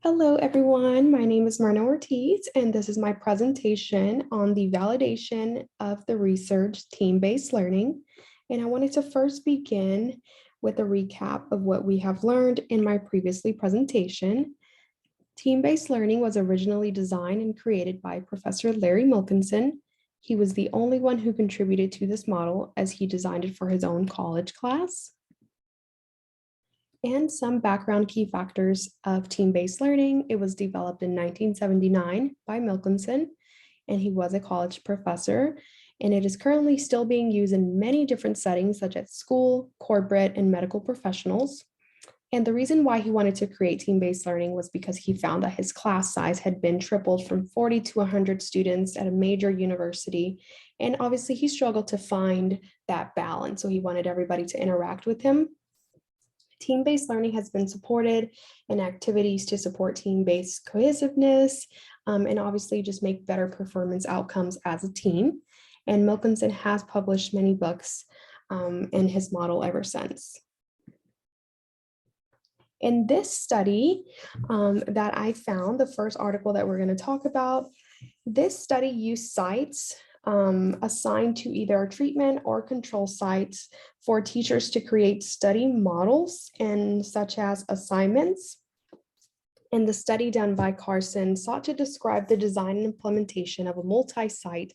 Hello, everyone. My name is Myrna Ortiz, and this is my presentation on the validation of the research team-based learning. And I wanted to first begin with a recap of what we have learned in my previously presentation. Team-based learning was originally designed and created by Professor Larry Milkinson. He was the only one who contributed to this model as he designed it for his own college class. And some background key factors of team-based learning. It was developed in 1979 by Milkinson, and he was a college professor. And it is currently still being used in many different settings, such as school, corporate, and medical professionals. And the reason why he wanted to create team-based learning was because he found that his class size had been tripled from 40 to 100 students at a major university. And obviously he struggled to find that balance. So he wanted everybody to interact with him. Team-based learning has been supported in activities to support team-based cohesiveness and obviously just make better performance outcomes as a team. And Milkinson has published many books in his model ever since. In this study that I found, the first article that we're going to talk about, this study used sites assigned to either a treatment or control sites for teachers to create study models and such as assignments. And the study done by Carson sought to describe the design and implementation of a multi-site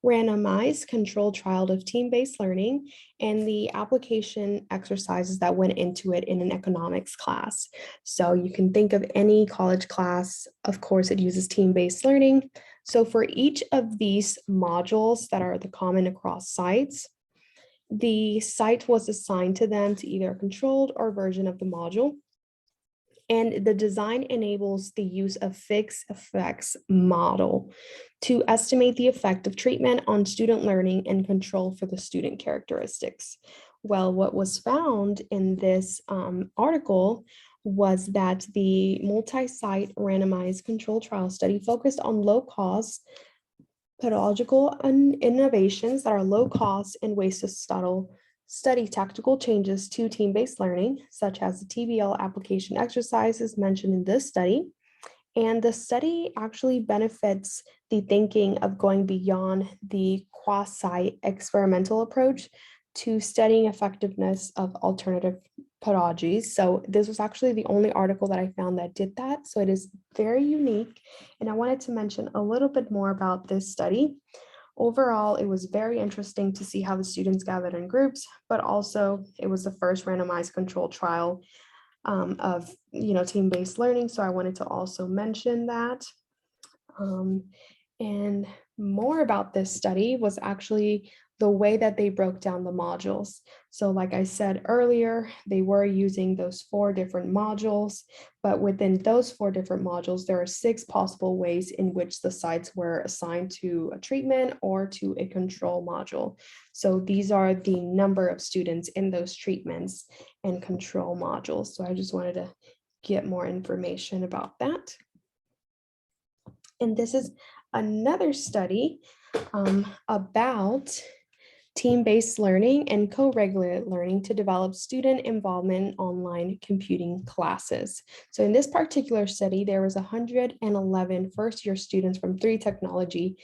randomized controlled trial of team-based learning and the application exercises that went into it in an economics class. So you can think of any college class, of course, it uses team-based learning. So for each of these modules that are the common across sites, the site was assigned to them to either a controlled or version of the module. And the design enables the use of fixed effects model to estimate the effect of treatment on student learning and control for the student characteristics. Well, what was found in this article was that the multi-site randomized controlled trial study focused on low-cost pedagogical innovations that are low cost and ways to study tactical changes to team-based learning, such as the TBL application exercises mentioned in this study. And the study actually benefits the thinking of going beyond the quasi experimental approach to studying effectiveness of alternative pedagogies. So this was actually the only article that I found that did that. So it is very unique. And I wanted to mention a little bit more about this study. Overall, it was very interesting to see how the students gathered in groups, but also it was the first randomized controlled trial of team-based learning. So I wanted to also mention that. And more about this study was actually the way that they broke down the modules. So like I said earlier, they were using those 4 different modules, but within those 4 different modules, there are 6 possible ways in which the sites were assigned to a treatment or to a control module. So these are the number of students in those treatments and control modules. So I just wanted to get more information about that. And this is another study about team-based learning and co-regulated learning to develop student involvement in online computing classes. So in this particular study, there was 111 first-year students from 3 technology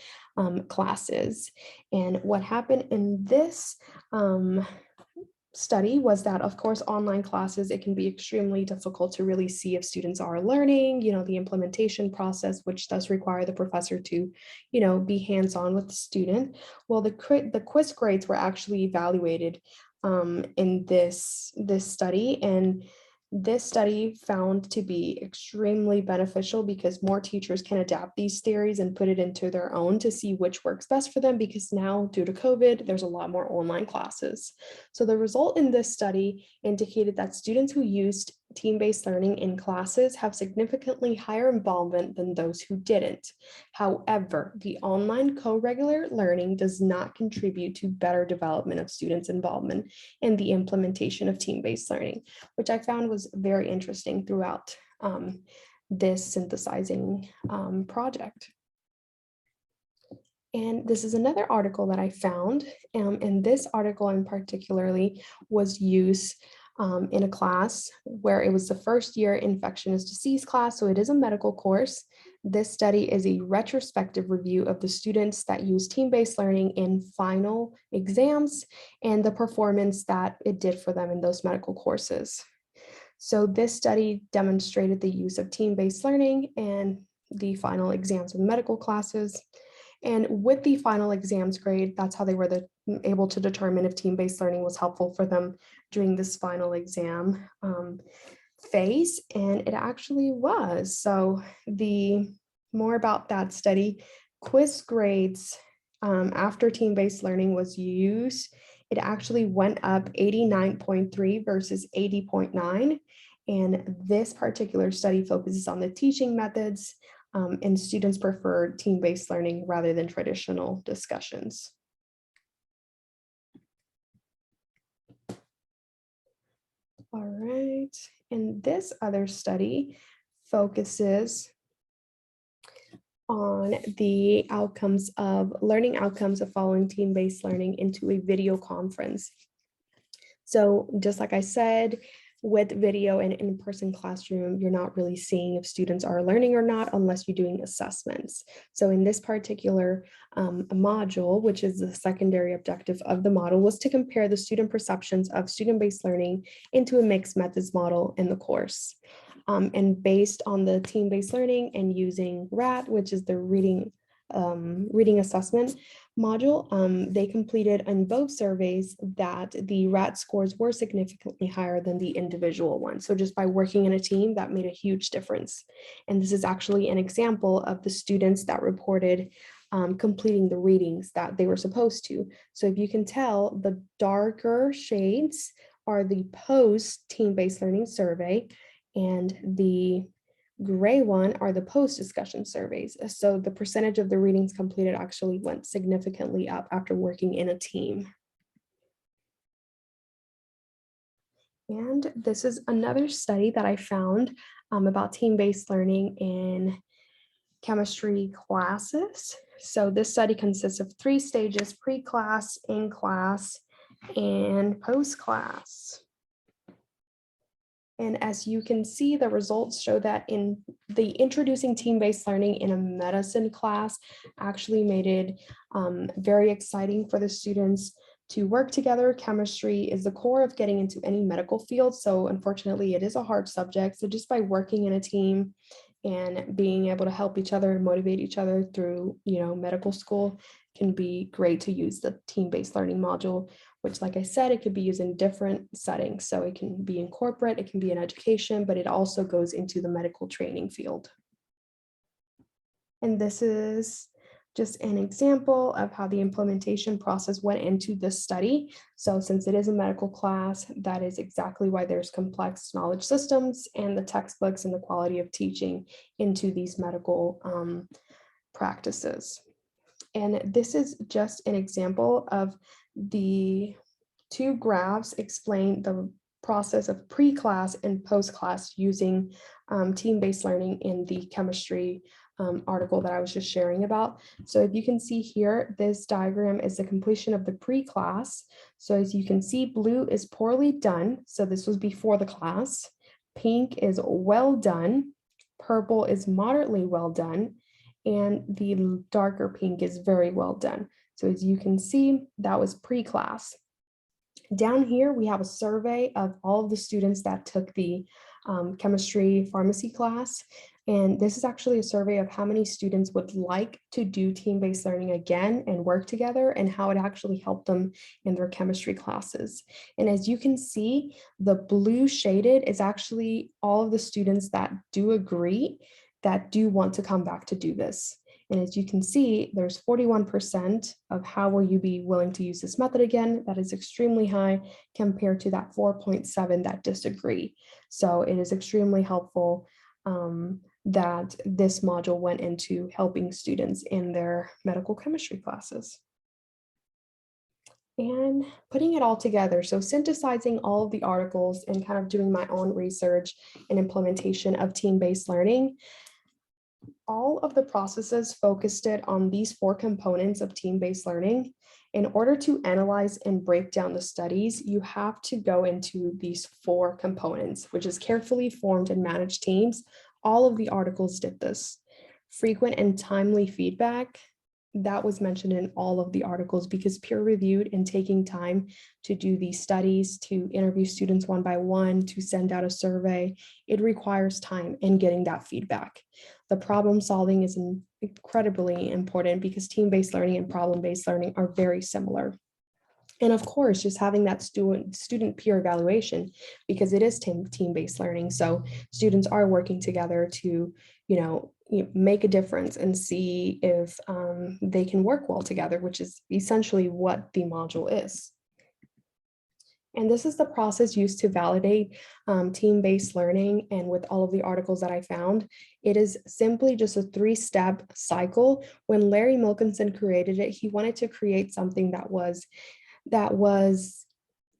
classes. And what happened in this study was that, of course, online classes, it can be extremely difficult to really see if students are learning, the implementation process, which does require the professor to, be hands-on with the student. Well, the quiz grades were actually evaluated in this study, and this study found to be extremely beneficial because more teachers can adapt these theories and put it into their own to see which works best for them, because now due to COVID, there's a lot more online classes. So the result in this study indicated that students who used team-based learning in classes have significantly higher involvement than those who didn't. However, the online co-regular learning does not contribute to better development of students' involvement in the implementation of team-based learning, which I found was very interesting throughout this synthesizing project. And this is another article that I found, and this article in particularly was used in a class where it was the first year infectious disease class, so it is a medical course. This study is a retrospective review of the students that use team-based learning in final exams and the performance that it did for them in those medical courses. So this study demonstrated the use of team-based learning and the final exams in medical classes. And with the final exams grade, that's how they were able to determine if team-based learning was helpful for them during this final exam phase. And it actually was. So the more about that study, quiz grades after team-based learning was used, it actually went up 89.3 versus 80.9. And this particular study focuses on the teaching methods, and students prefer team-based learning rather than traditional discussions. All right, and this other study focuses on the learning outcomes of following team-based learning into a video conference. So just like I said, with video and in-person classroom, you're not really seeing if students are learning or not unless you're doing assessments. So in this particular module, which is the secondary objective of the model, was to compare the student perceptions of student-based learning into a mixed methods model in the course. And based on the team-based learning and using RAT, which is the reading assessment module, they completed in both surveys that the RAT scores were significantly higher than the individual one. So just by working in a team, that made a huge difference. And this is actually an example of the students that reported completing the readings that they were supposed to. So if you can tell, the darker shades are the post team-based learning survey, and the gray one are the post-discussion surveys. So the percentage of the readings completed actually went significantly up after working in a team. And this is another study that I found about team-based learning in chemistry classes. So this study consists of 3 stages: pre-class, in-class, and post-class. And as you can see, the results show that in the introducing team-based learning in a medicine class actually made it very exciting for the students to work together. Chemistry is the core of getting into any medical field. So unfortunately, it is a hard subject. So just by working in a team and being able to help each other and motivate each other through, medical school can be great to use the team-based learning module, which, like I said, it could be used in different settings. So it can be in corporate, it can be in education, but it also goes into the medical training field. And this is just an example of how the implementation process went into this study. So since it is a medical class, that is exactly why there's complex knowledge systems and the textbooks and the quality of teaching into these medical practices. And this is just an example of the 2 graphs explain the process of pre-class and post-class using team-based learning in the chemistry article that I was just sharing about. So if you can see here, this diagram is the completion of the pre-class. So as you can see, blue is poorly done. So this was before the class. Pink is well done. Purple is moderately well done. And the darker pink is very well done. So as you can see, that was pre-class. Down here, we have a survey of all of the students that took the chemistry pharmacy class. And this is actually a survey of how many students would like to do team-based learning again and work together, and how it actually helped them in their chemistry classes. And as you can see, the blue shaded is actually all of the students that do agree, that do want to come back to do this. And as you can see, there's 41% of how will you be willing to use this method again. That is extremely high compared to that 4.7 that disagree. So it is extremely helpful that this module went into helping students in their medical chemistry classes. And putting it all together, so synthesizing all of the articles and kind of doing my own research and implementation of team-based learning, all of the processes focused it on these 4 components of team-based learning. In order to analyze and break down the studies, you have to go into these 4 components, which is carefully formed and managed teams. All of the articles did this. Frequent and timely feedback, that was mentioned in all of the articles, because peer reviewed and taking time to do these studies, to interview students one by one, to send out a survey, it requires time in getting that feedback. The problem solving is incredibly important because team-based learning and problem-based learning are very similar. And of course, just having that student peer evaluation, because it is team-based learning. So students are working together to, make a difference and see if they can work well together, which is essentially what the module is. And this is the process used to validate team-based learning. And with all of the articles that I found, it is simply just a 3-step cycle. When Larry Milkinson created it, he wanted to create something that was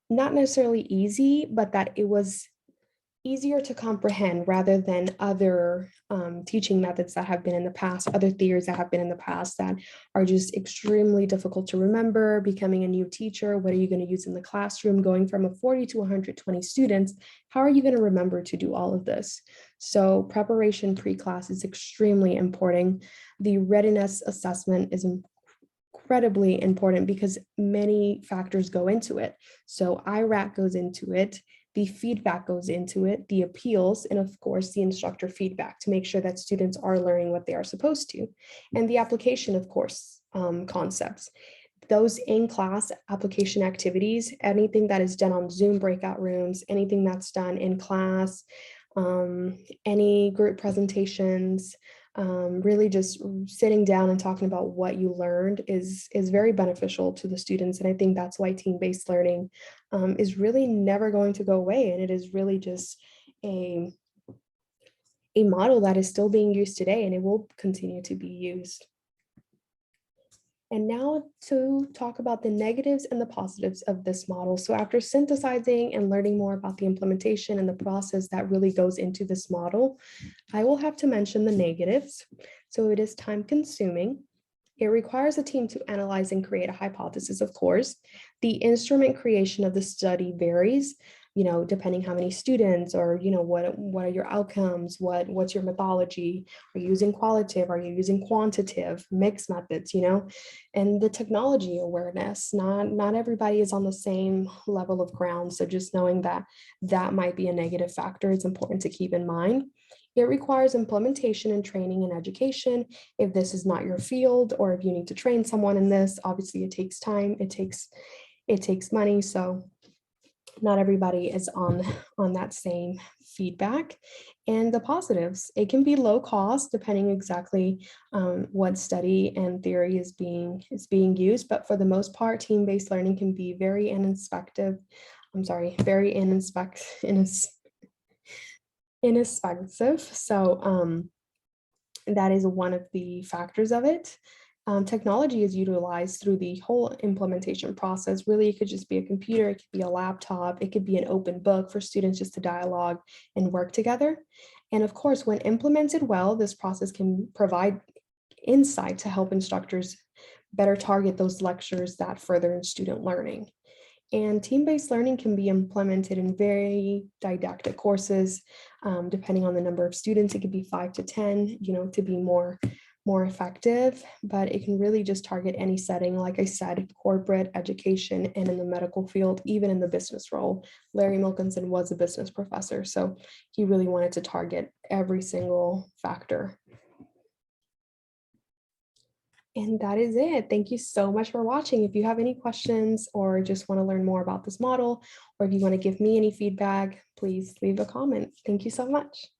not necessarily easy, but that it was easier to comprehend rather than other teaching methods that have been in the past, other theories that have been in the past that are just extremely difficult to remember. Becoming a new teacher, what are you going to use in the classroom? Going from a 40 to 120 students, how are you going to remember to do all of this? So preparation pre-class is extremely important. The readiness assessment is incredibly important because many factors go into it. So IRAC goes into it, the feedback goes into it, the appeals, and of course the instructor feedback to make sure that students are learning what they are supposed to. And the application, of course, concepts. Those in-class application activities, anything that is done on Zoom breakout rooms, anything that's done in class, any group presentations, really just sitting down and talking about what you learned is very beneficial to the students. And I think that's why team-based learning is really never going to go away. And it is really just a model that is still being used today, and it will continue to be used. And now to talk about the negatives and the positives of this model. So after synthesizing and learning more about the implementation and the process that really goes into this model, I will have to mention the negatives. So it is time consuming. It requires a team to analyze and create a hypothesis, of course. The instrument creation of the study varies, depending how many students, or, what are your outcomes? What's your methodology? Are you using qualitative? Are you using quantitative, mixed methods, and the technology awareness? Not everybody is on the same level of ground. So just knowing that might be a negative factor, it's important to keep in mind. It requires implementation and training and education. If this is not your field, or if you need to train someone in this, obviously it takes time, it takes money. So not everybody is on that same feedback. And the positives, it can be low cost depending exactly what study and theory is being used. But for the most part, team-based learning can be very inexpensive. So that is one of the factors of it. Technology is utilized through the whole implementation process. Really, it could just be a computer, it could be a laptop, it could be an open book for students just to dialogue and work together. And of course, when implemented well, this process can provide insight to help instructors better target those lectures that further student learning. And team-based learning can be implemented in very didactic courses, depending on the number of students. It could be 5 to 10, to be more effective, but it can really just target any setting. Like I said, corporate, education, and in the medical field, even in the business role. Larry Milkinson was a business professor, so he really wanted to target every single factor. And that is it. Thank you so much for watching. If you have any questions or just want to learn more about this model, or if you want to give me any feedback, please leave a comment. Thank you so much.